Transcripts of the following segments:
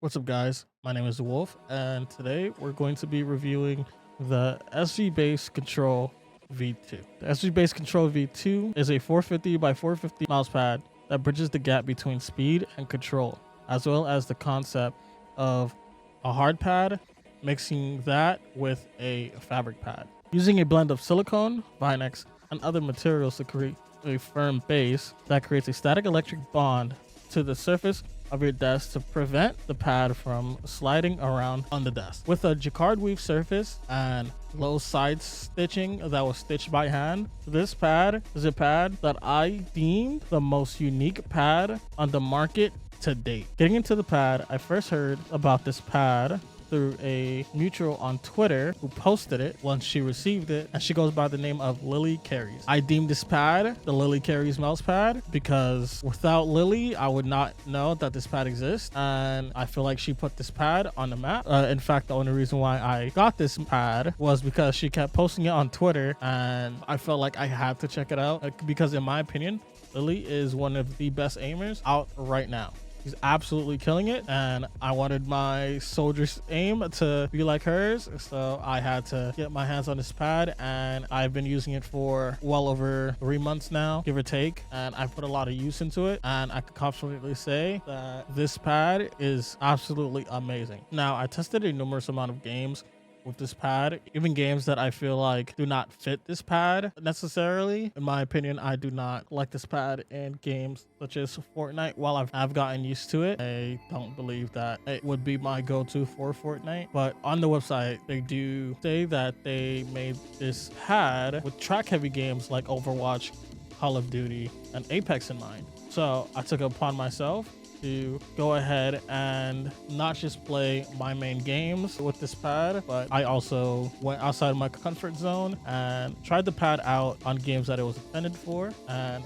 What's up, guys? My name is Wolf, and today we're going to be reviewing the SV Base Control V2. The SV Base Control V2 is a 450 by 450 mousepad that bridges the gap between speed and control, as well as the concept of a hard pad, mixing that with a fabric pad. Using a blend of silicone, Vinex, and other materials to create a firm base that creates a static electric bond to the surface of your desk to prevent the pad from sliding around on the desk. With a jacquard weave surface and low side stitching that was stitched by hand, this pad is a pad that I deemed the most unique pad on the market to date. Getting into the pad, I first heard about this pad through a mutual on Twitter who posted it once she received it, and she goes by the name of Lily Carries. I deemed this pad the Lily Carries mouse pad because without Lily, I would not know that this pad exists, and I feel like she put this pad on the map. In fact, the only reason why I got this pad was because she kept posting it on Twitter, and I felt like I had to check it out because in my opinion, Lily is one of the best aimers out right now. She's absolutely killing it, and I wanted my soldier's aim to be like hers, so I had to get my hands on this pad, and I've been using it for well over 3 months now, give or take, and I put a lot of use into it, and I can confidently say that this pad is absolutely amazing. Now, I tested a numerous amount of games with this pad, even games that I feel like do not fit this pad necessarily. In my opinion, I do not like this pad in games such as Fortnite. While I've gotten used to it, I don't believe that it would be my go-to for Fortnite. But on the website, they do say that they made this pad with track-heavy games like Overwatch, Call of Duty, and Apex in mind. So I took it upon myself to go ahead and not just play my main games with this pad, but I also went outside my comfort zone and tried the pad out on games that it was intended for, and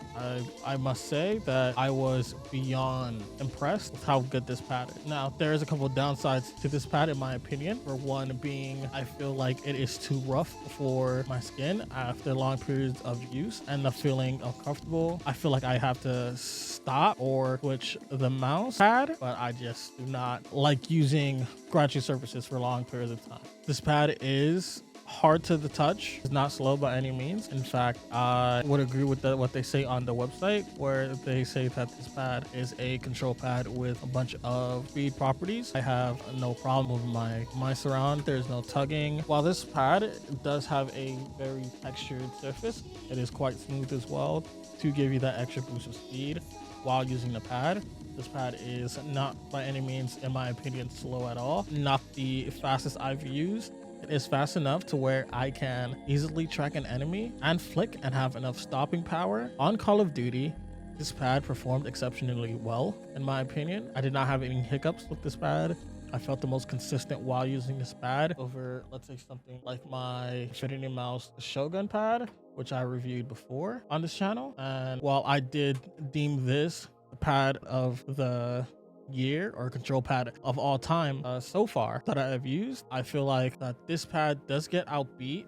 I must say that I was beyond impressed with how good this pad is. Now, there is a couple of downsides to this pad in my opinion. For one being, I feel like it is too rough for my skin after long periods of use and the feeling uncomfortable. I feel like I have to stop or switch the mouse pad, but I just do not like using scratchy surfaces for long periods of time. This pad is hard to the touch. It's not slow by any means. In fact, I would agree with what they say on the website, where they say that this pad is a control pad with a bunch of speed properties. I have no problem moving my mice around. There's no tugging. While this pad does have a very textured surface, it is quite smooth as well to give you that extra boost of speed while using the pad. This pad is not by any means, in my opinion, slow at all. Not the fastest I've used. It is fast enough to where I can easily track an enemy and flick and have enough stopping power. On Call of Duty, this pad performed exceptionally well, in my opinion. I did not have any hiccups with this pad. I felt the most consistent while using this pad over, let's say, something like my Infinity Mouse Shogun pad, which I reviewed before on this channel. And while I did deem this the pad of the year or control pad of all time so far that I have used, I feel like that this pad does get outbeat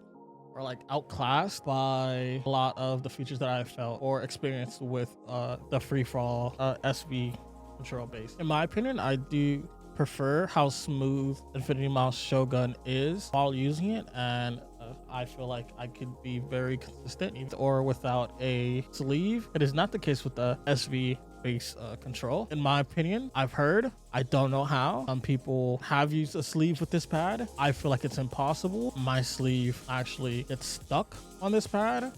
or like outclassed by a lot of the features that I felt or experienced with the FreeFall SV control base. In my opinion, I do prefer how smooth Infinity Mouse Shogun is while using it, and I feel like I could be very consistent or without a sleeve. It is not the case with the SV base control. In my opinion, I've heard, I don't know how, some people have used a sleeve with this pad. I feel like it's impossible. My sleeve actually gets stuck on this pad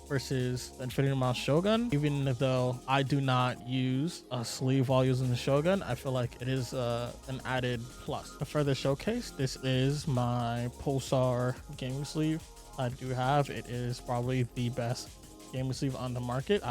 versus the Infinity Mouse Shogun. Even though I do not use a sleeve while using the Shogun, I feel like it is an added plus. To further showcase, this is my Pulsar gaming sleeve I do have. It is probably the best gaming sleeve on the market.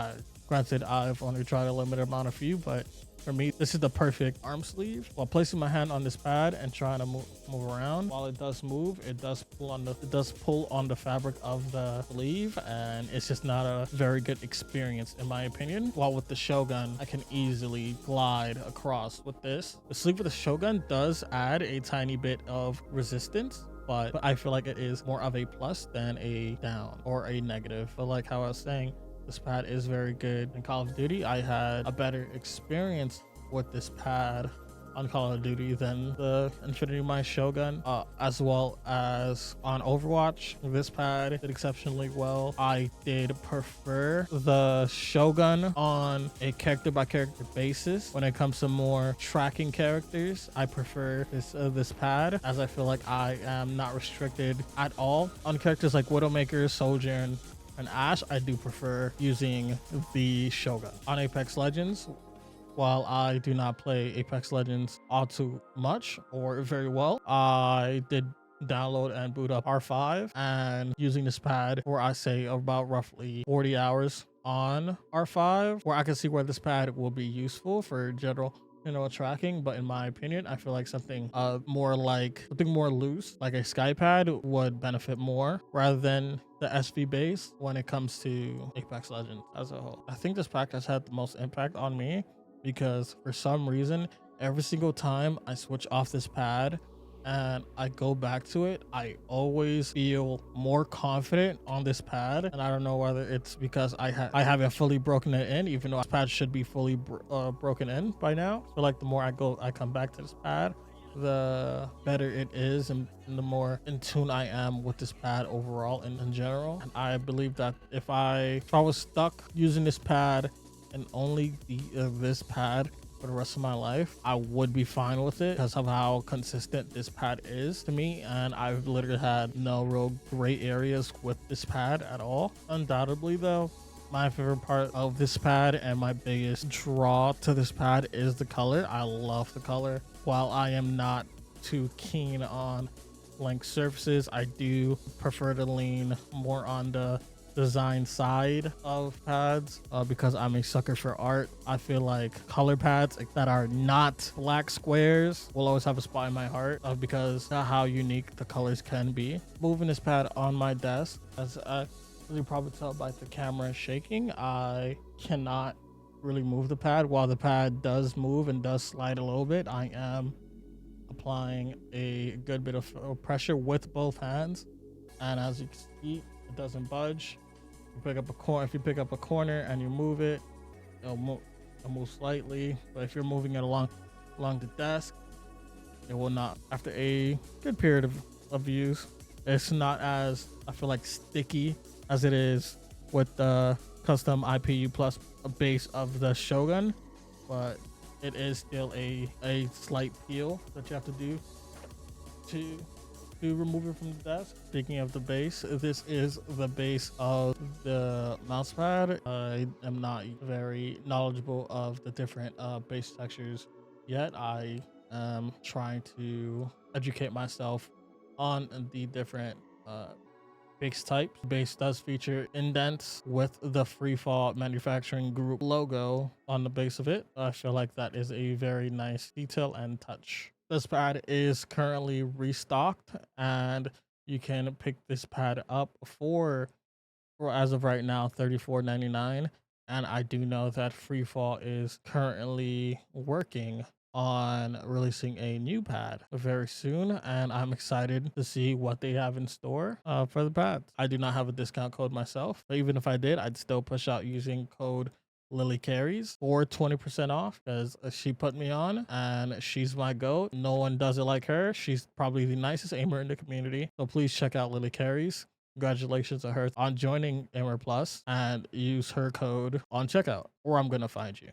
Granted, I've only tried a limited amount of few, but for me, this is the perfect arm sleeve. While placing my hand on this pad and trying to move around, while it does move, it does pull on the fabric of the sleeve, and it's just not a very good experience in my opinion. While with the Shogun, I can easily glide across with this. The sleeve with the Shogun does add a tiny bit of resistance, but I feel like it is more of a plus than a down or a negative. But like how I was saying, this pad is very good. In Call of Duty, I had a better experience with this pad on Call of Duty than the Infinity My Shogun, as well as on Overwatch. This pad did exceptionally well. I did prefer the Shogun on a character by character basis. When it comes to more tracking characters, I prefer this pad, as I feel like I am not restricted at all on characters like Widowmaker, Sojourn, and Ash. I do prefer using the Shogun. On Apex Legends, while I do not play Apex Legends all too much or very well, I did download and boot up R5, and using this pad for I say about roughly 40 hours on R5, where I can see where this pad will be useful for general tracking. But in my opinion, I feel like something more loose, like a sky pad, would benefit more rather than the SV base when it comes to Apex Legends as a whole. I think this pack has had the most impact on me because for some reason, every single time I switch off this pad and I go back to it, I always feel more confident on this pad. And I don't know whether it's because I haven't fully broken it in, even though this pad should be fully broken in by now. I feel like the more I come back to this pad, the better it is, and the more in tune I am with this pad overall in general. And I believe that if I was stuck using this pad and only this pad for the rest of my life, I would be fine with it because of how consistent this pad is to me. And I've literally had no real gray areas with this pad at all. Undoubtedly though, my favorite part of this pad and my biggest draw to this pad is the color. I love the color. While I am not too keen on blank surfaces, I do prefer to lean more on the design side of pads because I'm a sucker for art. I feel like color pads that are not black squares will always have a spot in my heart because of how unique the colors can be. Moving this pad on my desk, as you probably tell by the camera shaking, I cannot really move the pad. While the pad does move and does slide a little bit, I am applying a good bit of pressure with both hands, and as you can see, it doesn't budge. If you pick up a corner and you move it, it'll move slightly, but if you're moving it along the desk, it will not. After a good period of use, it's not as, I feel like, sticky as it is with the custom IPU plus base of the Shogun, but it is still a slight peel that you have to do to remove it from the desk. Speaking of the base, this is the base of the mouse pad. I am not very knowledgeable of the different base textures yet. I am trying to educate myself on the different base types. Base does feature indents with the FreeFall manufacturing group logo on the base of it. I feel like that is a very nice detail and touch. This pad is currently restocked, and you can pick this pad up for as of right now $34.99. And I do know that FreeFall is currently working on releasing a new pad very soon, and I'm excited to see what they have in store for the pads. I do not have a discount code myself, but even if I did, I'd still push out using code Lily Carries for 20% off because she put me on and she's my goat. No one does it like her. She's probably the nicest aimer in the community, so please check out Lily Carries. Congratulations to her on joining Aimer Plus, and use her code on checkout, or I'm gonna find you.